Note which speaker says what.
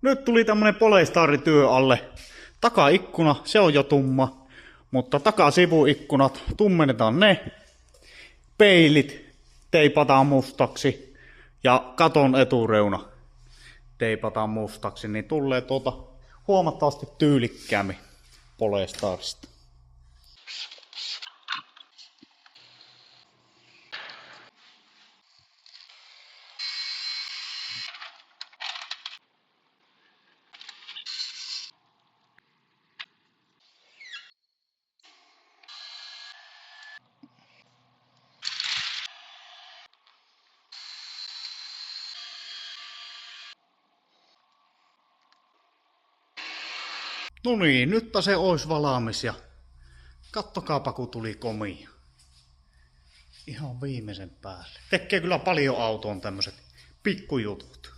Speaker 1: Nyt tuli tämmönen Polestar työ alle. Takaikkuna, se on jo tumma, mutta takasivuikkunat, tummennetaan ne. Peilit teipataan mustaksi ja katon etureuna teipataan mustaksi, niin tulee huomattavasti tyylikkäämmin Polestarista. No niin, nyt se ois valmis ja kattokaapa kun tuli komia. Ihan viimeisen päälle. Tekee kyllä paljon autoon tämmöset pikkujutut.